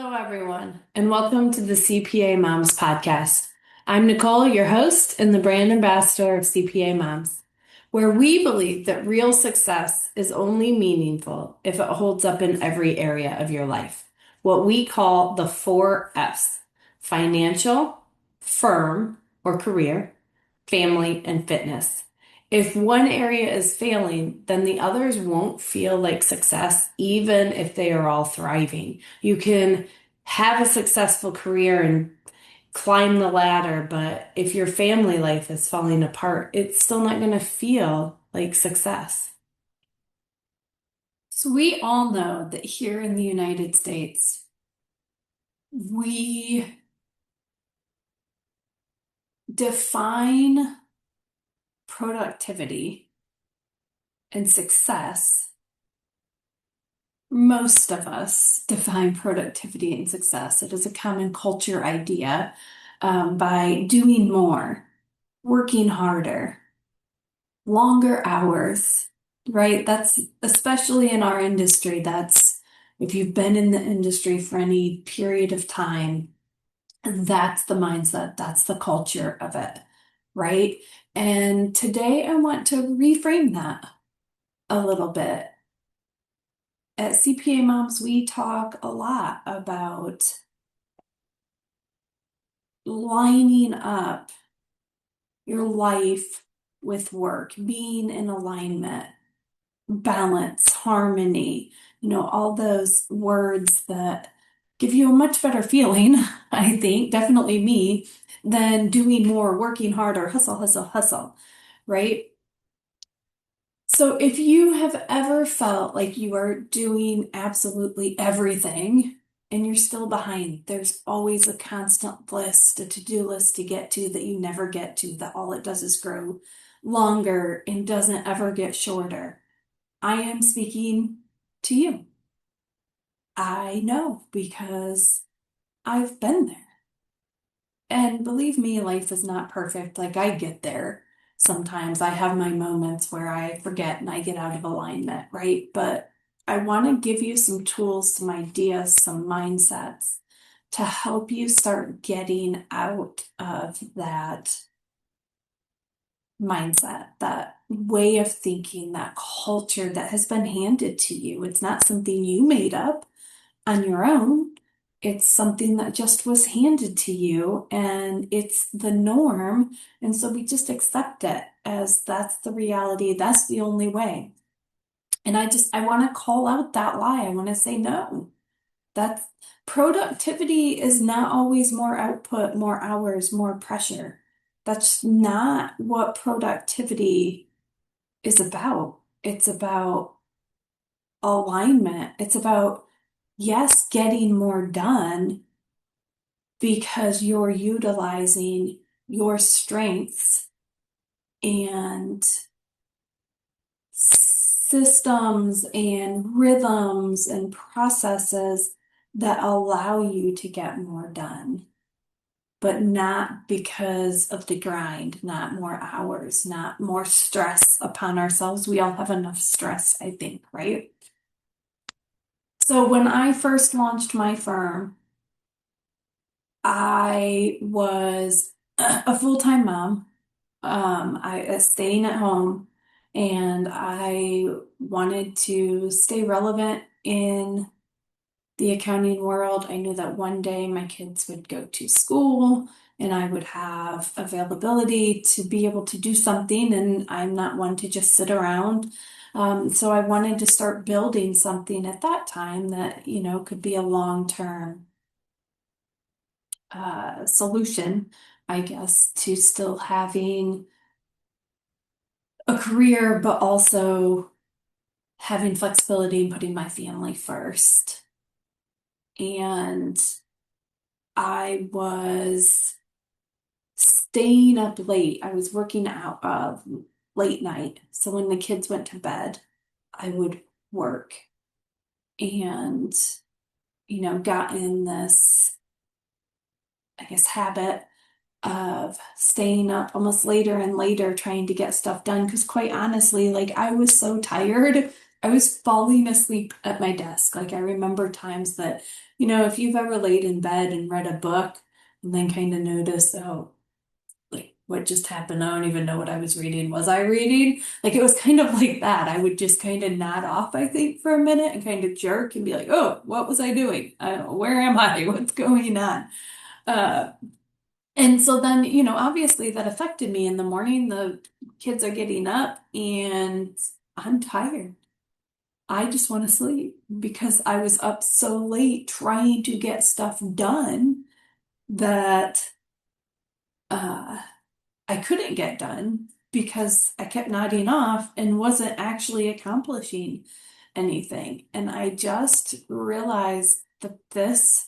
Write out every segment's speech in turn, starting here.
Hello, everyone, and welcome to the CPA Moms podcast. I'm Nicole, your host and the brand ambassador of CPA Moms, where we believe that real success is only meaningful if it holds up in every area of your life. What we call the 4 F's: financial, firm or career, family, and fitness. If one area is failing, then the others won't feel like success, even if they are all thriving. You can have a successful career and climb the ladder, but if your family life is falling apart, it's still not going to feel like success. So, we all know that here in the United States, we define productivity and success. Most of us define productivity and success. It is a common culture idea by doing more, working harder, longer hours, right? That's especially in our industry. That's if you've been in the industry for any period of time, that's the mindset, that's the culture of it, right? And today I want to reframe that a little bit. At CPA Moms, we talk a lot about lining up your life with work, being in alignment, balance, harmony, all those words that give you a much better feeling, I think, definitely me, than doing more, working harder, hustle, hustle, hustle, right? So if you have ever felt like you are doing absolutely everything and you're still behind, there's always a constant list, a to-do list to get to that you never get to, that all it does is grow longer and doesn't ever get shorter. I am speaking to you. I know because I've been there. And believe me, life is not perfect. Like I get there. Sometimes I have my moments where I forget and I get out of alignment, right? But I want to give you some tools, some ideas, some mindsets to help you start getting out of that mindset, that way of thinking, that culture that has been handed to you. It's not something you made up on your own. It's something that just was handed to you and it's the norm. And so we just accept it as that's the reality. That's the only way. And I want to call out that lie. I want to say, no, that's productivity is not always more output, more hours, more pressure. That's not what productivity is about. It's about alignment. It's about, yes, getting more done because you're utilizing your strengths and systems and rhythms and processes that allow you to get more done, but not because of the grind, not more hours, not more stress upon ourselves. We all have enough stress, I think, right? So when I first launched my firm, I was a full-time mom. I was staying at home and I wanted to stay relevant in the accounting world. I knew that one day my kids would go to school and I would have availability to be able to do something, and I'm not one to just sit around. So I wanted to start building something at that time that, could be a long-term solution, I guess, to still having a career, but also having flexibility and putting my family first. And I was staying up late. I was working out late night. So when the kids went to bed, I would work and, got in this, I guess, habit of staying up almost later and later trying to get stuff done. Because quite honestly, like I was so tired I was falling asleep at my desk. Like I remember times that, if you've ever laid in bed and read a book and then kind of noticed, oh, like what just happened? I don't even know what I was reading. Was I reading? Like it was kind of like that. I would just kind of nod off, I think, for a minute and kind of jerk and be like, oh, what was I doing? I don't know, where am I? What's going on? Uh, and so then, obviously that affected me in the morning. The kids are getting up and I'm tired. I just want to sleep because I was up so late trying to get stuff done that uh, I couldn't get done because I kept nodding off and wasn't actually accomplishing anything. And I just realized that this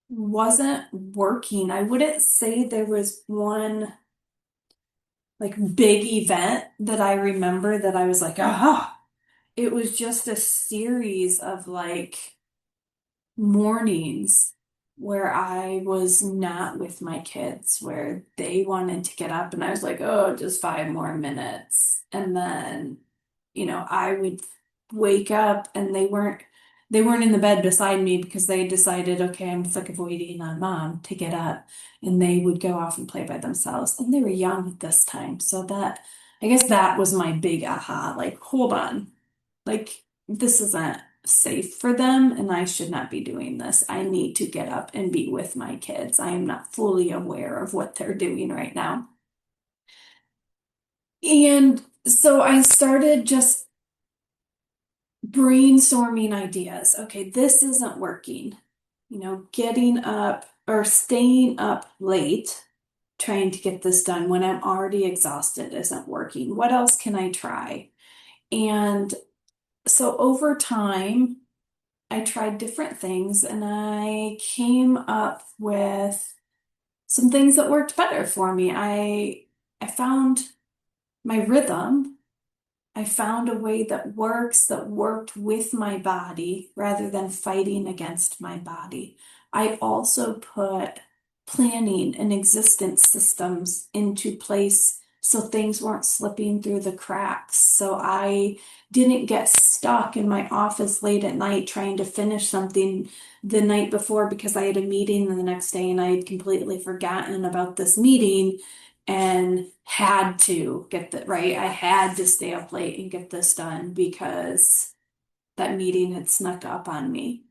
wasn't working. I wouldn't say there was one like big event that I remember that I was like, ah, it was just a series of like mornings where I was not with my kids, where they wanted to get up and I was like, oh, just 5 more minutes. And then, I would wake up and they weren't in the bed beside me because they decided, okay, I'm sick of waiting on mom to get up. And they would go off and play by themselves. And they were young at this time. So I guess that was my big aha, like, hold on. Like, this isn't safe for them, and I should not be doing this. I need to get up and be with my kids. I am not fully aware of what they're doing right now. And so I started just brainstorming ideas. Okay, this isn't working. Getting up or staying up late, trying to get this done when I'm already exhausted isn't working. What else can I try? And so over time, I tried different things and I came up with some things that worked better for me. I found my rhythm. I found a way that works, that worked with my body rather than fighting against my body. I also put planning and existence systems into place so things weren't slipping through the cracks. So I didn't get stuck in my office late at night trying to finish something the night before because I had a meeting the next day and I had completely forgotten about this meeting and had to get that right. I had to stay up late and get this done because that meeting had snuck up on me.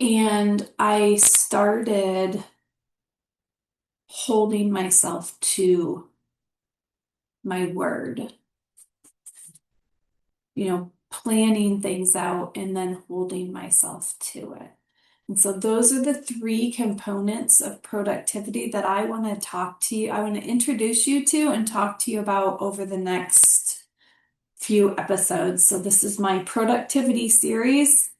And I started holding myself to my word, planning things out and then holding myself to it. And so those are the three components of productivity that I want to talk to you. I want to introduce you to and talk to you about over the next few episodes. So this is my productivity series.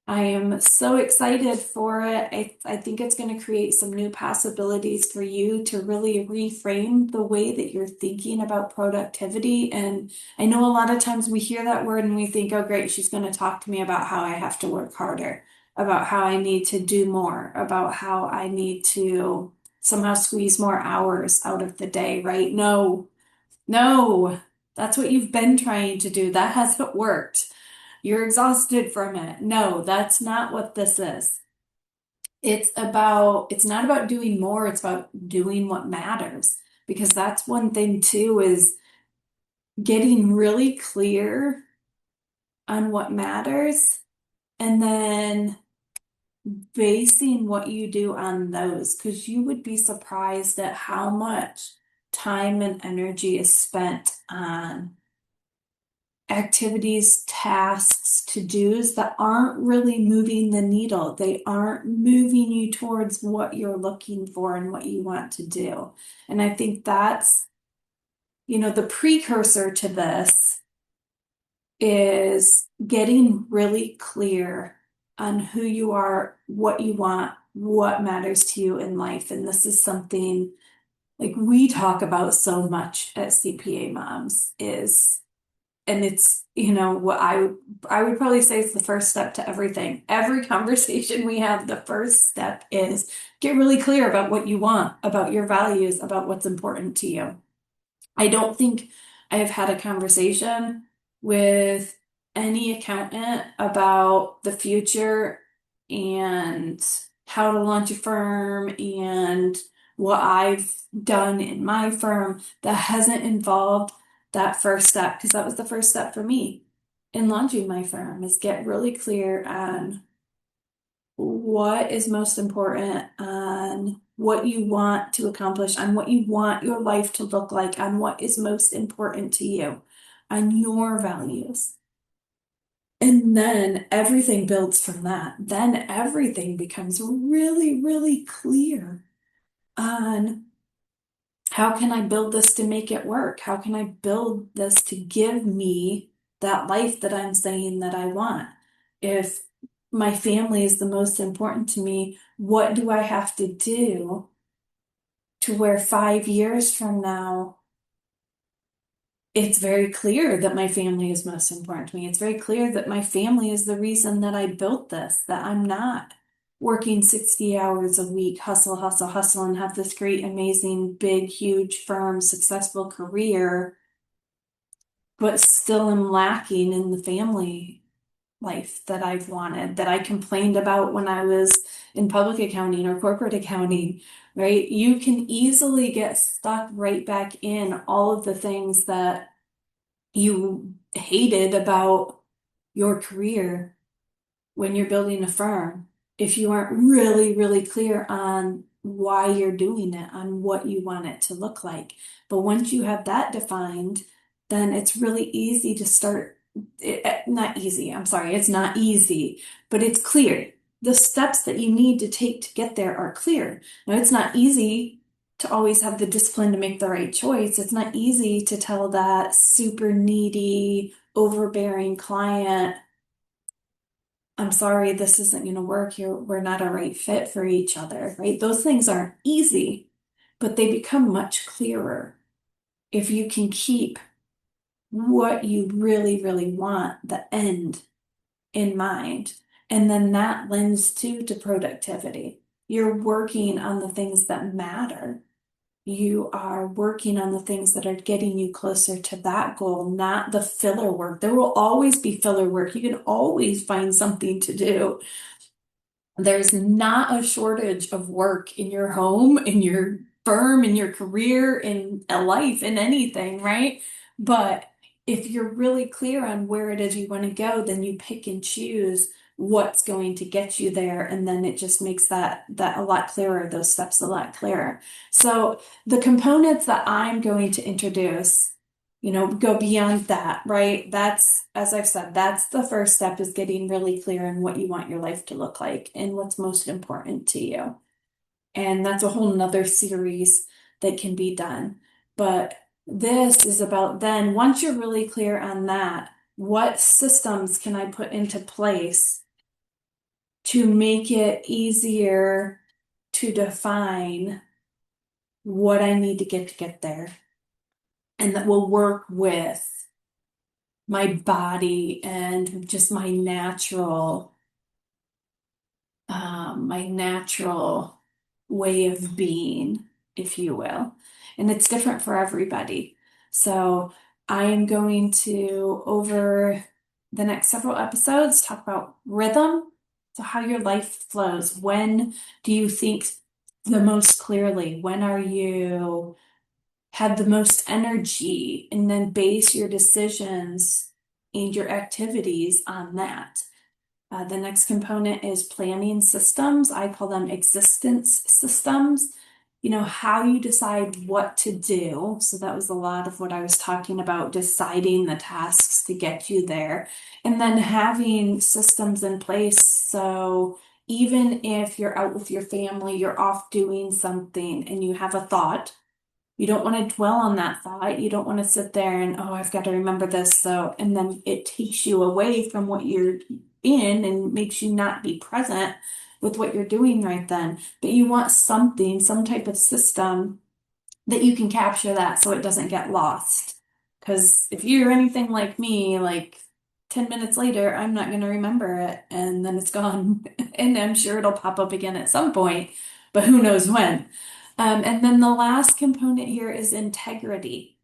I am so excited for it. I think it's going to create some new possibilities for you to really reframe the way that you're thinking about productivity. And I know a lot of times we hear that word and we think, oh, great, she's going to talk to me about how I have to work harder, about how I need to do more, about how I need to somehow squeeze more hours out of the day, right? No, no, that's what you've been trying to do. That hasn't worked. You're exhausted from it. No, that's not what this is. It's not about doing more, it's about doing what matters. Because that's one thing too, is getting really clear on what matters and then basing what you do on those. Because you would be surprised at how much time and energy is spent on activities, tasks, to-dos that aren't really moving the needle. They aren't moving you towards what you're looking for and what you want to do. And I think that's, the precursor to this is getting really clear on who you are, what you want, what matters to you in life. And this is something like we talk about so much at CPA Moms is and it's, what I would probably say is the first step to everything. Every conversation we have, the first step is get really clear about what you want, about your values, about what's important to you. I don't think I have had a conversation with any accountant about the future and how to launch a firm and what I've done in my firm that hasn't involved that first step, because that was the first step for me in launching my firm, is get really clear on what is most important, on what you want to accomplish, on what you want your life to look like, on what is most important to you, on your values. And then everything builds from that. Then everything becomes really, really clear on how can I build this to make it work? How can I build this to give me that life that I'm saying that I want? If my family is the most important to me, what do I have to do to where 5 years from now, it's very clear that my family is most important to me. It's very clear that my family is the reason that I built this, that I'm not working 60 hours a week, hustle, hustle, hustle, and have this great, amazing, big, huge firm, successful career, but still am lacking in the family life that I've wanted, that I complained about when I was in public accounting or corporate accounting, right? You can easily get stuck right back in all of the things that you hated about your career when you're building a firm if you aren't really, really clear on why you're doing it, on what you want it to look like. But once you have that defined, then it's really easy to start. Not easy, I'm sorry, it's not easy, but it's clear. The steps that you need to take to get there are clear. Now, it's not easy to always have the discipline to make the right choice. It's not easy to tell that super needy, overbearing client, I'm sorry, this isn't going to work. We're not a right fit for each other, right? Those things aren't easy, but they become much clearer if you can keep what you really, really want, the end, in mind. And then that lends to productivity. You're working on the things that matter. You are working on the things that are getting you closer to that goal, not the filler work. There will always be filler work. You can always find something to do. There's not a shortage of work in your home, in your firm, in your career, in a life, in anything, right? But if you're really clear on where it is you want to go, then you pick and choose what's going to get you there. And then it just makes that a lot clearer, those steps a lot clearer. So the components that I'm going to introduce, go beyond that, right? That's, as I've said, that's the first step, is getting really clear on what you want your life to look like and what's most important to you. And that's a whole nother series that can be done. But this is about then, once you're really clear on that, what systems can I put into place to make it easier to define what I need to get there? And that will work with my body and just my natural way of being, if you will. And it's different for everybody. So I am going to, over the next several episodes, talk about rhythm. So how your life flows. When do you think the most clearly? When are you have the most energy? And then base your decisions and your activities on that. The next component is planning systems. I call them existence systems. How you decide what to do. So that was a lot of what I was talking about, deciding the tasks to get you there. And then having systems in place. So even if you're out with your family, you're off doing something and you have a thought, you don't want to dwell on that thought. You don't want to sit there and, oh, I've got to remember this. So, and then it takes you away from what you're in and makes you not be present with what you're doing right then. But you want something, some type of system that you can capture that so it doesn't get lost. Because if you're anything like me, like 10 minutes later, I'm not going to remember it and then it's gone. And I'm sure it'll pop up again at some point, but who knows when. And then the last component here is integrity.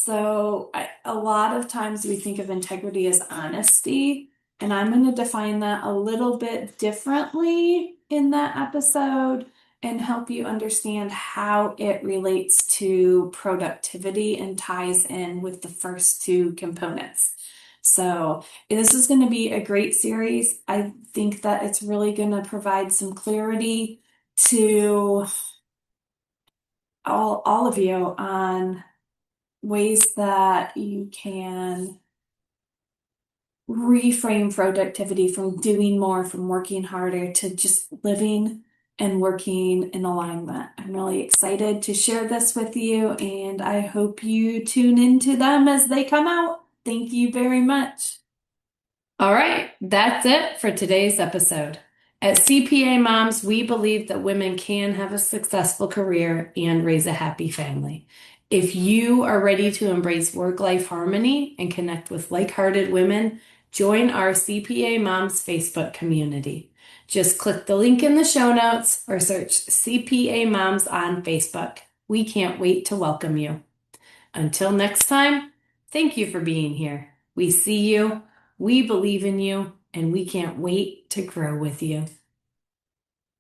A lot of times we think of integrity as honesty, and I'm going to define that a little bit differently in that episode and help you understand how it relates to productivity and ties in with the first two components. So, this is going to be a great series. I think that it's really going to provide some clarity to all of you on ways that you can reframe productivity from doing more, from working harder to just living and working in alignment. I'm really excited to share this with you, and I hope you tune into them as they come out. Thank you very much. All right, that's it for today's episode. At CPA Moms, we believe that women can have a successful career and raise a happy family. If you are ready to embrace work-life harmony and connect with like-hearted women, join our CPA Moms Facebook community. Just click the link in the show notes or search CPA Moms on Facebook. We can't wait to welcome you. Until next time, thank you for being here. We see you, we believe in you, and we can't wait to grow with you.